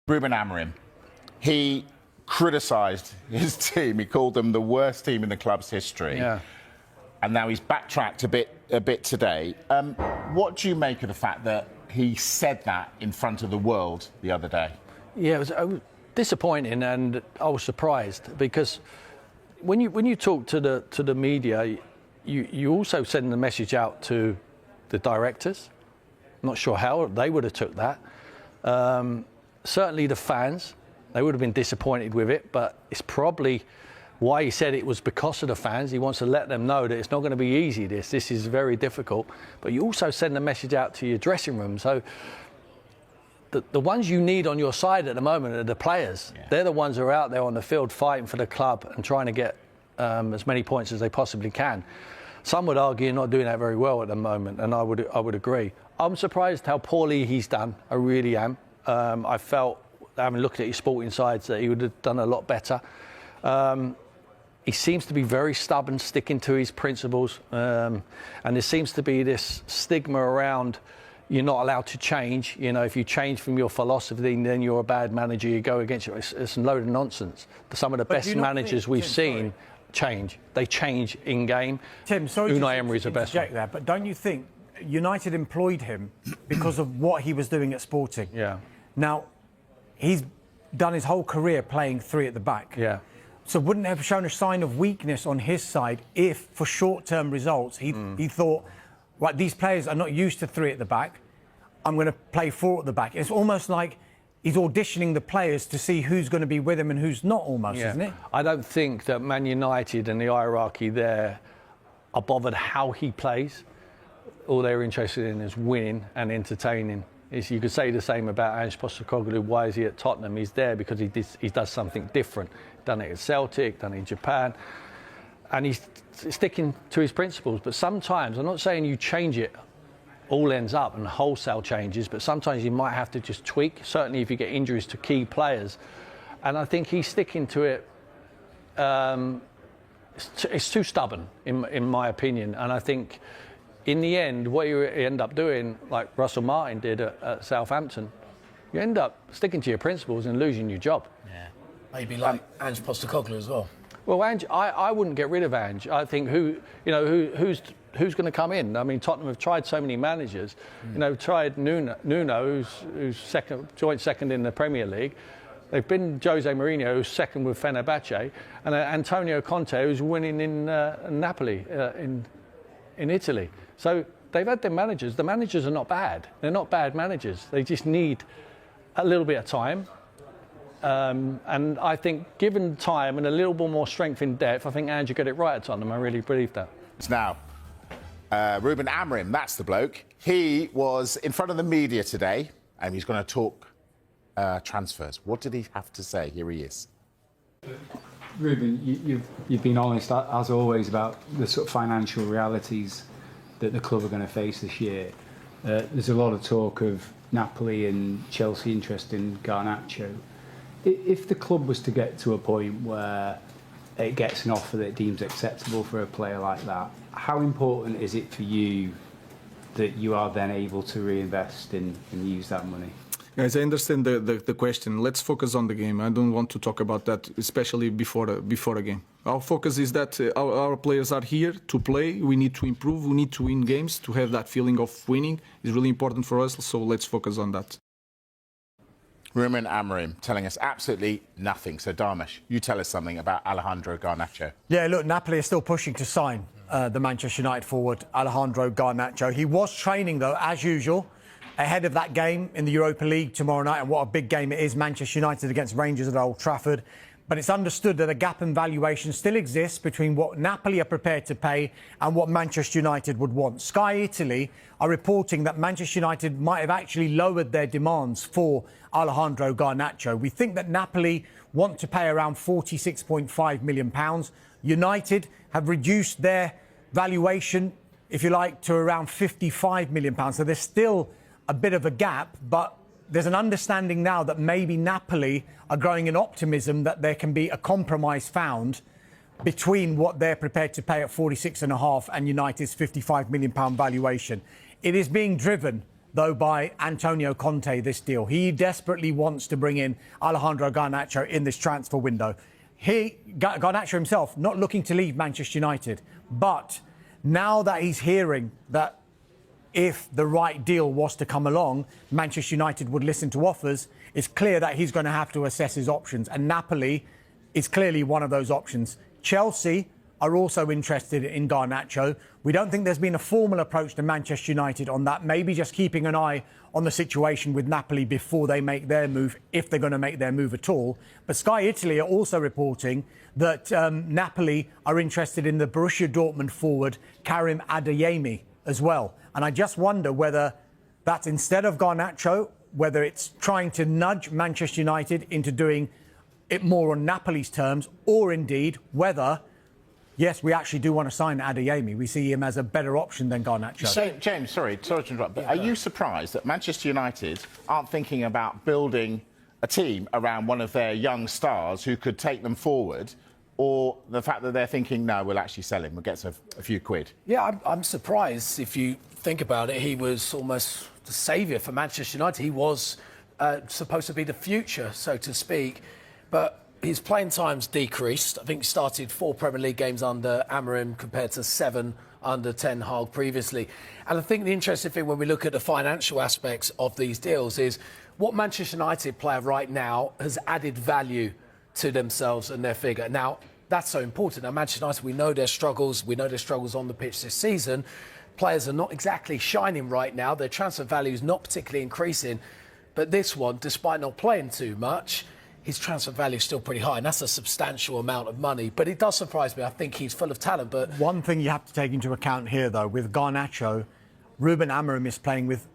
Ruben Amorim, he criticised his team. He called them the worst team in the club's history. Yeah. And now he's backtracked a bit today. What do you make of the fact that he said that in front of the world the other day? Yeah, it was disappointing, and I was surprised because when you talk to the media, you also send the message out to the directors. I'm not sure how they would have took that. Certainly the fans, they would have been disappointed with it, but it's probably why he said it was because of the fans. He wants to let them know that it's not going to be easy, this is very difficult. But you also send the message out to your dressing room. So the ones you need on your side at the moment are the players. Yeah. They're the ones who are out there on the field fighting for the club and trying to get as many points as they possibly can. Some would argue you're not doing that very well at the moment, and I would agree. I'm surprised how poorly he's done. I really am. I felt, having looked at his sporting sides, that he would have done a lot better. He seems to be very stubborn, sticking to his principles, and there seems to be this stigma around you're not allowed to change. You know, if you change from your philosophy, then you're a bad manager. You go against it. It's a load of nonsense. Some of the best managers we've seen change. They change in game. Tim, sorry Unai Emery's the best one. There, but don't you think United employed him because of what he was doing at Sporting? Yeah. Now, he's done his whole career playing three at the back. Yeah. So wouldn't it have shown a sign of weakness on his side if, for short-term results, he thought, right, these players are not used to three at the back, I'm going to play four at the back. It's almost like he's auditioning the players to see who's going to be with him and who's not, almost, isn't it? I don't think that Man United and the hierarchy there are bothered how he plays. All they're interested in is winning and entertaining. You could say the same about Ange Postecoglou. Why is he at Tottenham? He's there because he does something different. Done it at Celtic, done it in Japan. And he's sticking to his principles. But sometimes, I'm not saying you change it, all ends up and wholesale changes, but sometimes you might have to just tweak, certainly if you get injuries to key players. And I think he's sticking to it. It's too stubborn, in my opinion. And I think in the end, what you end up doing, like Russell Martin did at Southampton, you end up sticking to your principles and losing your job. Yeah. Maybe like Ange Postecoglou as well. Well, Ange, I wouldn't get rid of Ange. I think who's going to come in? I mean, Tottenham have tried so many managers. You know, tried Nuno, who's joint second in the Premier League. They've been Jose Mourinho, who's second with Fenerbahce, and Antonio Conte, who's winning in Napoli in Italy. So they've had their managers. The managers are not bad. They're not bad managers. They just need a little bit of time. And I think given time and a little bit more strength in depth, I think Ange got it right at Tottenham. I really believe that. Now, Ruben Amorim, that's the bloke. He was in front of the media today, and he's going to talk transfers. What did he have to say? Here he is. Ruben, you've been honest, as always, about the sort of financial realities that the club are going to face this year. There's a lot of talk of Napoli and Chelsea interest in Garnacho. If the club was to get to a point where it gets an offer that it deems acceptable for a player like that, how important is it for you that you are then able to reinvest and use that money? Guys, I understand the question. Let's focus on the game. I don't want to talk about that, especially before a game. Our focus is that our players are here to play. We need to improve. We need to win games. To have that feeling of winning is really important for us. So let's focus on that. Ruben Amorim telling us absolutely nothing. So, Darmish, you tell us something about Alejandro Garnacho. Yeah, look, Napoli are still pushing to sign the Manchester United forward, Alejandro Garnacho. He was training, though, as usual, ahead of that game in the Europa League tomorrow night. And what a big game it is, Manchester United against Rangers at Old Trafford. But it's understood that a gap in valuation still exists between what Napoli are prepared to pay and what Manchester United would want. Sky Italy are reporting that Manchester United might have actually lowered their demands for Alejandro Garnacho. We think that Napoli want to pay around £46.5 million. United have reduced their valuation, if you like, to around £55 million. So there's still a bit of a gap, but there's an understanding now that maybe Napoli are growing in optimism that there can be a compromise found between what they're prepared to pay at 46.5 and United's £55 million valuation. It is being driven though, by Antonio Conte, this deal. He desperately wants to bring in Alejandro Garnacho in this transfer window. Garnacho himself, not looking to leave Manchester United, but now that he's hearing that if the right deal was to come along, Manchester United would listen to offers, it's clear that he's going to have to assess his options. And Napoli is clearly one of those options. Chelsea are also interested in Garnacho. We don't think there's been a formal approach to Manchester United on that. Maybe just keeping an eye on the situation with Napoli before they make their move, if they're going to make their move at all. But Sky Italy are also reporting that Napoli are interested in the Borussia Dortmund forward Karim Adeyemi as well. And I just wonder whether that's instead of Garnacho, whether it's trying to nudge Manchester United into doing it more on Napoli's terms, or indeed whether, yes, we actually do want to sign Adeyemi. We see him as a better option than Garnacho. So, James, sorry to interrupt, but are you surprised that Manchester United aren't thinking about building a team around one of their young stars who could take them forward, or the fact that they're thinking, no, we'll actually sell him, we'll get a few quid? Yeah, I'm surprised. If you think about it, he was almost the saviour for Manchester United. He was supposed to be the future, so to speak. But his playing time's decreased. I think he started 4 Premier League games under Amorim compared to 7 under Ten Hag previously. And I think the interesting thing when we look at the financial aspects of these deals is what Manchester United player right now has added value to themselves and their figure. Now, that's so important. Now, Manchester United, we know their struggles. We know their struggles on the pitch this season. Players are not exactly shining right now. Their transfer value is not particularly increasing. But this one, despite not playing too much, his transfer value is still pretty high, and that's a substantial amount of money. But it does surprise me. I think he's full of talent. But one thing you have to take into account here, though, with Garnacho, Ruben Amorim is playing with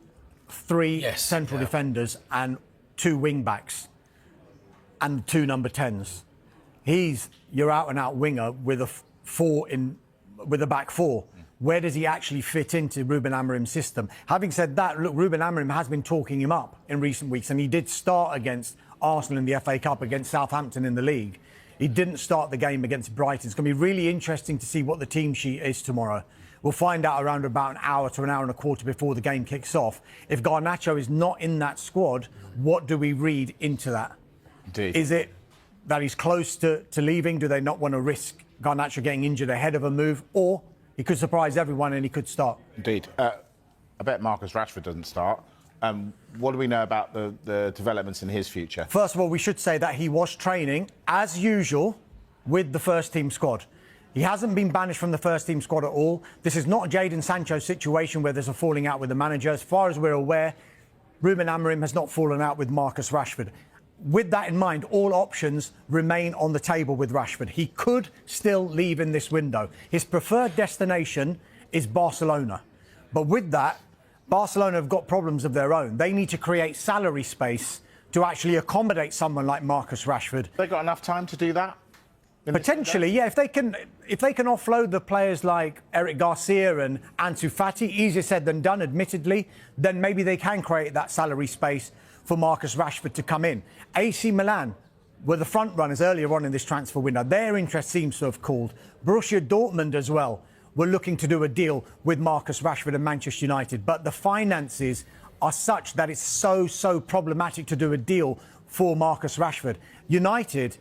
3 central defenders and 2 wing-backs and 2 number 10s. He's your out-and-out winger with a back 4. Where does he actually fit into Ruben Amorim's system? Having said that, look, Ruben Amorim has been talking him up in recent weeks, and he did start against Arsenal in the FA Cup, against Southampton in the league. He didn't start the game against Brighton. It's going to be really interesting to see what the team sheet is tomorrow. We'll find out around about an hour to an hour and a quarter before the game kicks off. If Garnacho is not in that squad, what do we read into that? Indeed. Is it that he's close to leaving? Do they not want to risk Garnacho getting injured ahead of a move? Or he could surprise everyone and he could start? Indeed. I bet Marcus Rashford doesn't start. What do we know about the developments in his future? First of all, we should say that he was training, as usual, with the first-team squad. He hasn't been banished from the first-team squad at all. This is not a Jadon Sancho situation where there's a falling out with the manager. As far as we're aware, Ruben Amorim has not fallen out with Marcus Rashford. With that in mind, all options remain on the table with Rashford. He could still leave in this window. His preferred destination is Barcelona. But with that, Barcelona have got problems of their own. They need to create salary space to actually accommodate someone like Marcus Rashford. They got enough time to do that? Potentially, yeah. If they can offload the players like Eric Garcia and Ansu Fati, easier said than done, admittedly, then maybe they can create that salary space for Marcus Rashford to come in. AC Milan were the front runners earlier on in this transfer window. Their interest seems to have cooled. Borussia Dortmund as well were looking to do a deal with Marcus Rashford and Manchester United. But the finances are such that it's so problematic to do a deal for Marcus Rashford. United,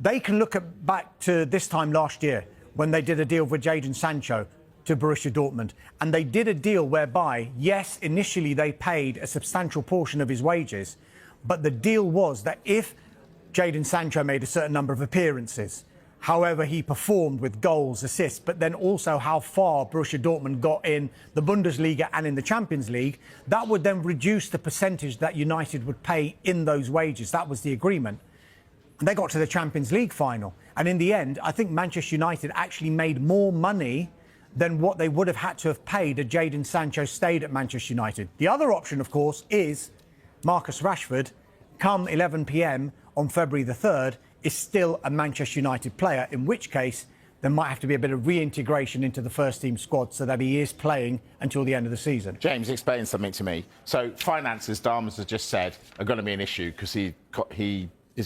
they can look back to this time last year when they did a deal with Jadon Sancho to Borussia Dortmund. And they did a deal whereby, yes, initially they paid a substantial portion of his wages, but the deal was that if Jadon Sancho made a certain number of appearances, however he performed with goals, assists, but then also how far Borussia Dortmund got in the Bundesliga and in the Champions League, that would then reduce the percentage that United would pay in those wages. That was the agreement. And they got to the Champions League final. And in the end, I think Manchester United actually made more money than what they would have had to have paid had Jadon Sancho stayed at Manchester United. The other option, of course, is Marcus Rashford, come 11 p.m. on February the 3rd, is still a Manchester United player, in which case there might have to be a bit of reintegration into the first-team squad so that he is playing until the end of the season. James, explain something to me. So finances, Damas has just said, are going to be an issue because he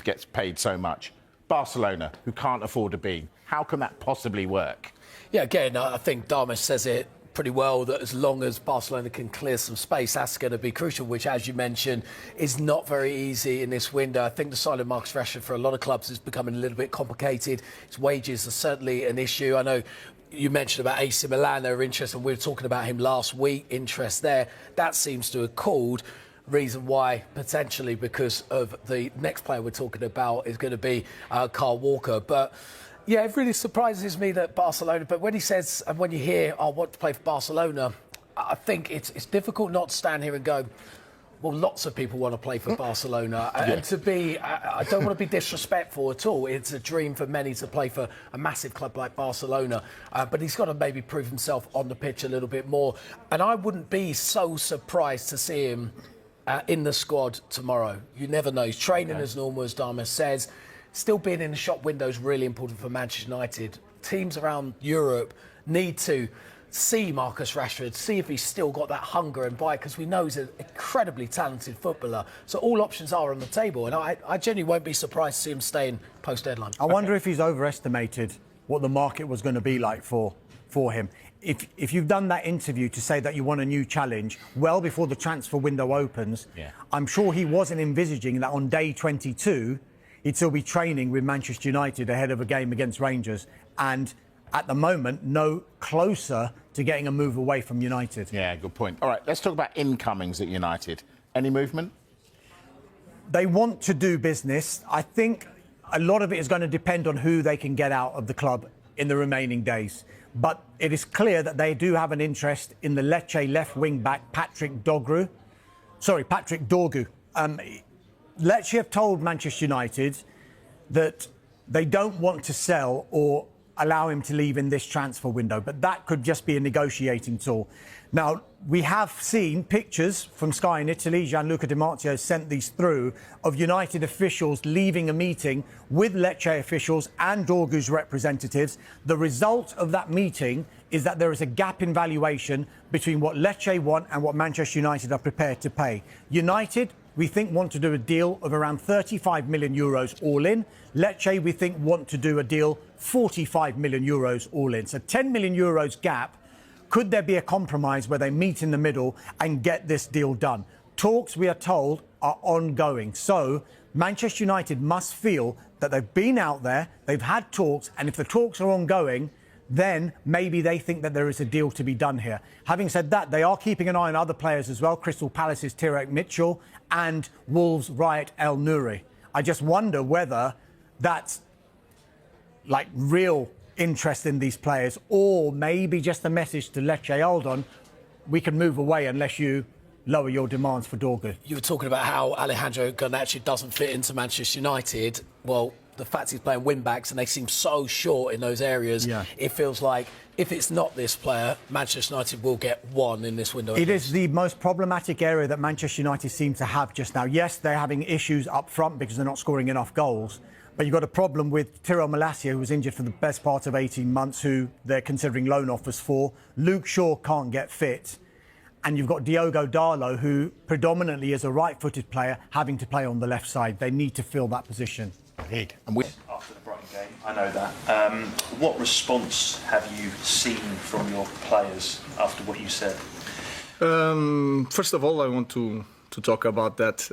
gets paid so much. Barcelona, who can't afford a bean. How can that possibly work? Yeah, again, I think Damas says it pretty well that as long as Barcelona can clear some space, that's going to be crucial, which, as you mentioned, is not very easy in this window. I think the signing of Marcus Rashford for a lot of clubs is becoming a little bit complicated. His wages are certainly an issue. I know you mentioned about AC Milan, they were interested, and we were talking about him last week, interest there. That seems to have cooled. Reason why, potentially because of the next player we're talking about is going to be Kyle Walker. But yeah, it really surprises me that Barcelona, but when he says, and when you hear, I want to play for Barcelona, I think it's difficult not to stand here and go, well, lots of people want to play for Barcelona. And to be, I don't want to be disrespectful at all. It's a dream for many to play for a massive club like Barcelona. But he's got to maybe prove himself on the pitch a little bit more. And I wouldn't be so surprised to see him in the squad tomorrow. You never know. He's training as normal, as Dharma says. Still being in the shop window is really important for Manchester United. Teams around Europe need to see Marcus Rashford, see if he's still got that hunger and bite, because we know he's an incredibly talented footballer. So all options are on the table, and I genuinely won't be surprised to see him staying post-deadline. I wonder if he's overestimated what the market was going to be like for him. If you've done that interview to say that you want a new challenge well before the transfer window opens, I'm sure he wasn't envisaging that on day 22 he'd still be training with Manchester United ahead of a game against Rangers, and at the moment no closer to getting a move away from United. Yeah, good point. All right, let's talk about incomings at United. Any movement? They want to do business. I think a lot of it is going to depend on who they can get out of the club in the remaining days. But it is clear that they do have an interest in the Lecce left wing back Patrick Dorgu. Lecce have told Manchester United that they don't want to sell or allow him to leave in this transfer window, but that could just be a negotiating tool. Now, we have seen pictures from Sky in Italy, Gianluca Di Marzio sent these through, of United officials leaving a meeting with Lecce officials and Dorgu's representatives. The result of that meeting is that there is a gap in valuation between what Lecce want and what Manchester United are prepared to pay. United, we think, want to do a deal of around 35 million euros all in. Lecce, we think, want to do a deal 45 million euros all in. So 10 million euros gap. Could there be a compromise where they meet in the middle and get this deal done? Talks, we are told, are ongoing. So Manchester United must feel that they've been out there, they've had talks, and if the talks are ongoing, then maybe they think that there is a deal to be done here. Having said that, they are keeping an eye on other players as well. Crystal Palace's Tyrek Mitchell and Wolves' Riot El Nouri. I just wonder whether that's like real interest in these players, or maybe just a message to Lecce, hold on, we can move away unless you lower your demands for Dorgu. You were talking about how Alejandro Garnacho doesn't fit into Manchester United. Well, the fact he's playing wing-backs and they seem so short in those areas, it feels like if it's not this player, Manchester United will get one in this window. It is the most problematic area that Manchester United seem to have just now. Yes, they're having issues up front because they're not scoring enough goals. But you've got a problem with Tyrell Malacia, who was injured for the best part of 18 months, who they're considering loan offers for. Luke Shaw can't get fit. And you've got Diogo Dalot, who predominantly is a right-footed player, having to play on the left side. They need to fill that position. And after the Brighton game, I know that. What response have you seen from your players after what you said? First of all, I want to talk about that.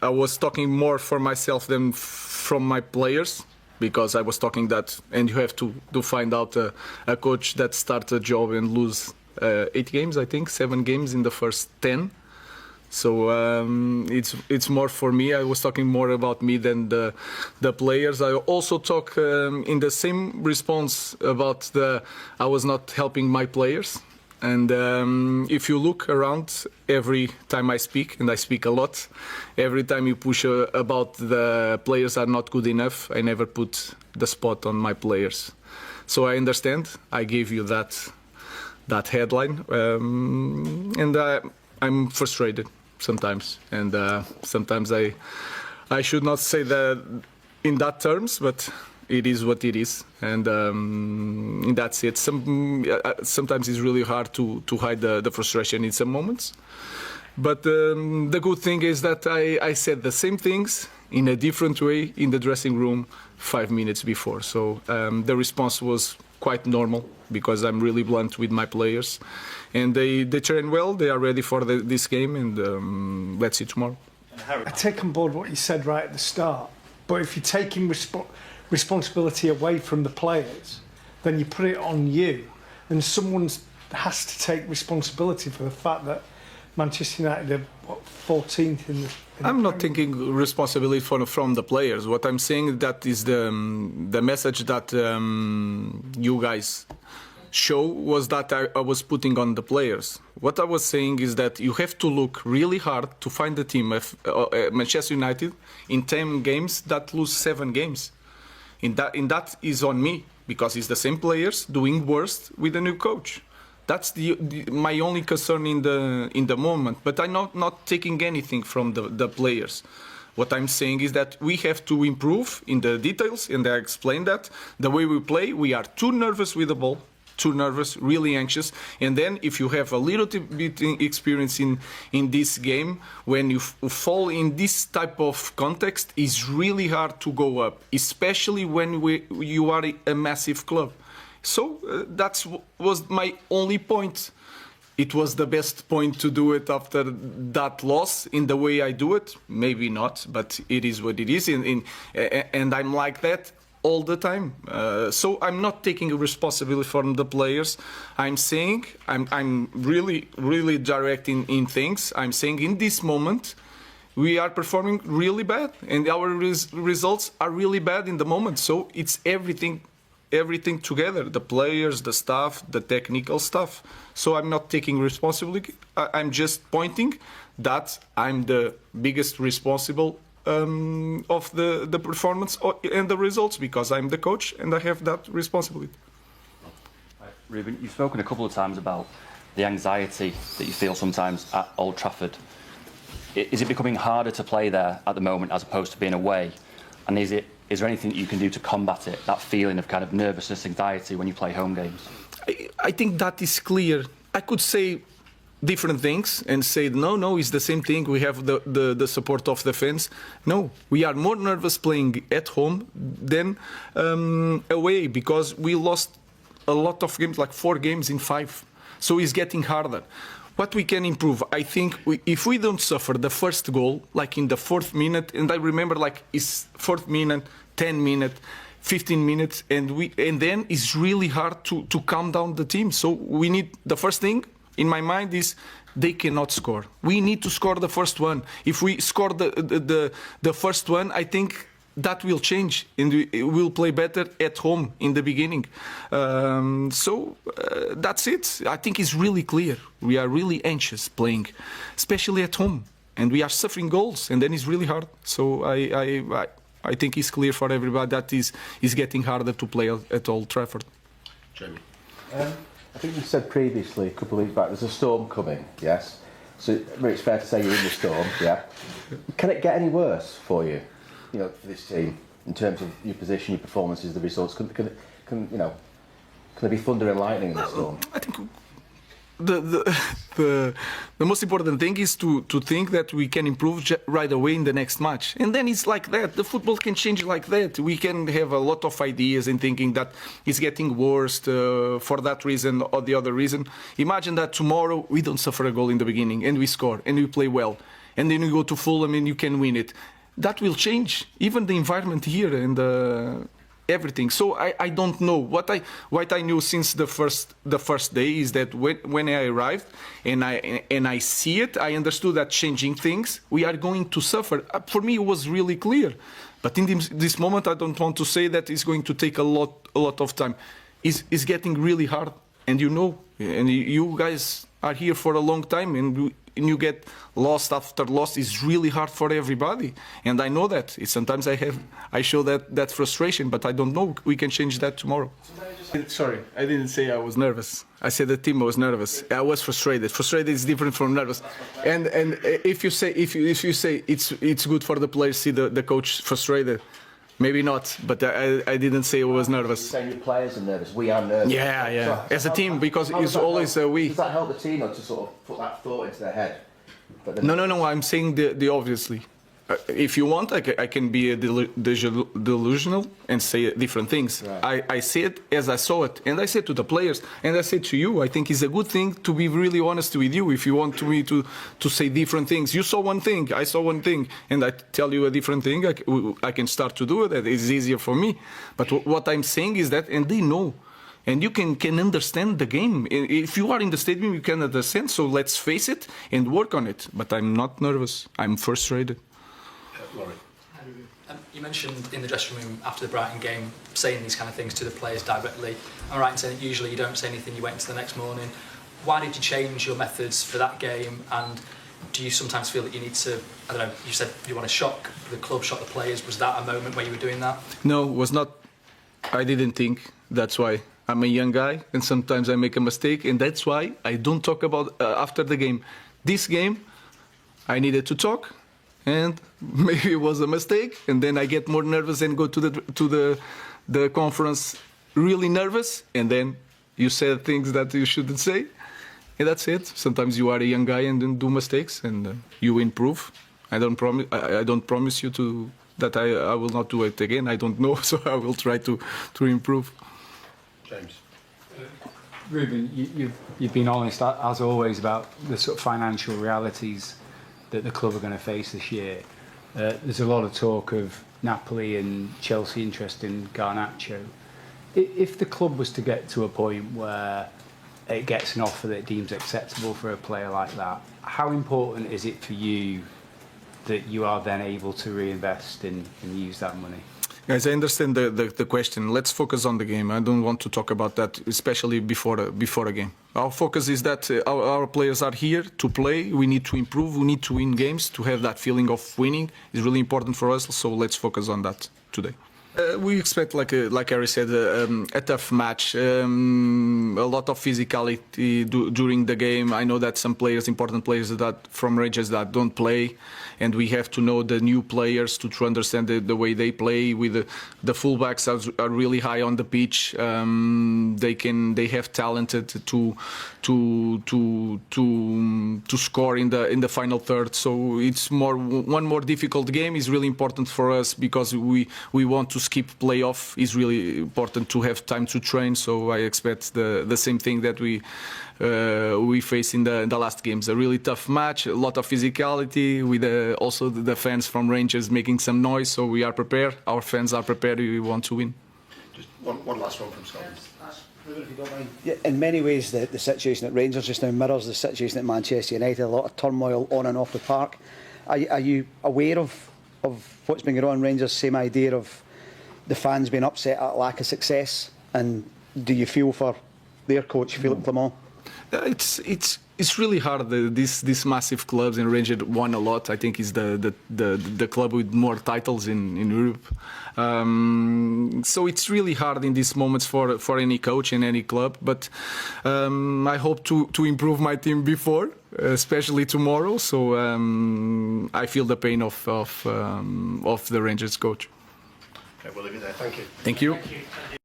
I was talking more for myself than from my players, because I was talking that, and you have to find out a coach that starts a job and lose 8 games, I think, 7 games in the first 10. So it's more for me. I was talking more about me than the players. I also talk in the same response about I was not helping my players. And if you look around, every time I speak, and I speak a lot, every time you push about the players are not good enough, I never put the spot on my players. So I understand. I gave you that headline, and I'm frustrated sometimes, and sometimes I should not say that in that terms, but it is what it is, and that's it. Sometimes it's really hard to hide the frustration in some moments, but the good thing is that I said the same things in a different way in the dressing room 5 minutes before, so the response was quite normal because I'm really blunt with my players, and they train well. They are ready for this game, and let's see tomorrow. I take on board what you said right at the start, but if you're taking responsibility away from the players, then you put it on you, and someone has to take responsibility for the fact that Manchester United are 14th in the. I'm not taking responsibility from the players. What I'm saying that is the message that you guys show was that I was putting on the players. What I was saying is that you have to look really hard to find the team of Manchester United in 10 games that lose 7 games. In that is on me because it's the same players doing worse with a new coach. That's my only concern in the moment. But I'm not taking anything from the players. What I'm saying is that we have to improve in the details, and I explained that. The way we play, we are too nervous with the ball, too nervous, really anxious. And then if you have a little bit experience in this game, when you fall in this type of context, it's really hard to go up, especially when you are a massive club. So that was my only point. It was the best point to do it after that loss in the way I do it. Maybe not, but it is what it is. And I'm like that all the time. So I'm not taking responsibility from the players. I'm saying, I'm really, really direct in things. I'm saying in this moment, we are performing really bad. And our results are really bad in the moment. So it's everything together, the players, the staff, the technical stuff. So I'm not taking responsibility. I'm just pointing that I'm the biggest responsible of the performance and the results because I'm the coach and I have that responsibility. Ruben, you've spoken a couple of times about the anxiety that you feel sometimes at Old Trafford. Is it becoming harder to play there at the moment as opposed to being away? And is there anything that you can do to combat it, that feeling of kind of nervousness, anxiety when you play home games? I think that is clear. I could say different things and say, no, it's the same thing. We have the support of the fans. No, we are more nervous playing at home than away because we lost a lot of games, like 4 games in 5. So it's getting harder. What we can improve, I think, if we don't suffer the first goal, like in the 4th minute, and I remember like it's 4th minute, 10 minutes, 15 minutes, and then it's really hard to calm down the team. So we need, the first thing in my mind is they cannot score. We need to score the first one. If we score the first one, I think that will change and we will play better at home in the beginning. So that's it. I think it's really clear. We are really anxious playing, especially at home, and we are suffering goals, and then it's really hard. So I think it's clear for everybody that is getting harder to play at Old Trafford. Jamie. I think you said previously, a couple of weeks back, there's a storm coming, yes? So it's fair to say you're in the storm, yeah? Can it get any worse for you, for this team, in terms of your position, your performances, the results? Can there be thunder and lightning in the storm? I think the most important thing is to think that we can improve right away in the next match, and then it's like that. The football can change like that. We can have a lot of ideas in thinking that it's getting worse for that reason or the other reason. Imagine that tomorrow we don't suffer a goal in the beginning and we score and we play well, and then we go to Fulham and you can win it. That will change even the environment here and everything. So I don't know. What I knew since the first day is that when I arrived and I see it, I understood that changing things, we are going to suffer. For me, it was really clear. But in this moment, I don't want to say that it's going to take a lot of time. It's getting really hard, and and you guys are here for a long time, and you get lost after loss. Is really hard for everybody, and I know that. Sometimes I show that frustration, but I don't know. We can change that tomorrow. Sorry, I didn't say I was nervous. I said the team was nervous. I was frustrated. Frustrated is different from nervous. And if you say it's good for the players see the coach frustrated, maybe not. But I didn't say I was nervous. You're saying your players are nervous. We are nervous. Yeah. So as a team, because it's always we. Does that help the team to sort of put that thought into their head? No. I'm saying the obviously. If you want, I can be delusional and say different things. Right. I say it as I saw it, and I said to the players, and I said to you, I think it's a good thing to be really honest with you. If you want me to say different things, you saw one thing, I saw one thing, and I tell you a different thing, I can start to do it. It's easier for me. But what I'm saying is that, and they know. And you can understand the game. If you are in the stadium, you can understand. So let's face it and work on it. But I'm not nervous. I'm frustrated. You mentioned in the dressing room after the Brighton game saying these kind of things to the players directly. I'm right in saying that usually you don't say anything, you wait until the next morning. Why did you change your methods for that game? And do you sometimes feel that you need to, I don't know, you said you want to shock the club, shock the players. Was that a moment where you were doing that? No, it was not. I didn't think. That's why. I'm a young guy and sometimes I make a mistake, and that's why I don't talk about after the game. This game, I needed to talk, and maybe it was a mistake, and then I get more nervous and go to the conference really nervous, and then you say things that you shouldn't say, and that's it. Sometimes you are a young guy and then do mistakes, and you improve. I don't promise you that I will not do it again. I don't know, so I will try to improve. James. Ruben, you've been honest, as always, about the sort of financial realities that the club are going to face this year. There's a lot of talk of Napoli and Chelsea interest in Garnacho. If the club was to get to a point where it gets an offer that it deems acceptable for a player like that, how important is it for you that you are then able to reinvest and use that money? Guys, I understand the question. Let's focus on the game. I don't want to talk about that, especially before a game. Our focus is that our players are here to play. We need to improve. We need to win games to have that feeling of winning. It's really important for us. So let's focus on that today. We expect, like Harry said, a tough match, a lot of physicality during the game. I know that some players, important players from Rangers that don't play, and we have to know the new players to understand the way they play. With the fullbacks are really high on the pitch. They have talented to score in the final third. So it's one more difficult game. Is really important for us because we want to skip playoff. Is really important to have time to train. So I expect the same thing that we faced in the last games. A really tough match, a lot of physicality, with also the fans from Rangers making some noise. So we are prepared. Our fans are prepared. We want to win. Just one last one from Scotland. If you don't mind. Yeah, in many ways, the situation at Rangers just now mirrors the situation at Manchester United. A lot of turmoil on and off the park. Are you aware of what's been going on in Rangers? Same idea of the fans being upset at lack of success, and do you feel for their coach, Philippe Clement? It's really hard. These massive clubs, and Rangers won a lot. I think it's the club with more titles in Europe. So it's really hard in these moments for any coach in any club. But I hope to improve my team before, especially tomorrow. So I feel the pain of the Rangers coach. Okay, we'll leave it there. Thank you. Thank you. Thank you.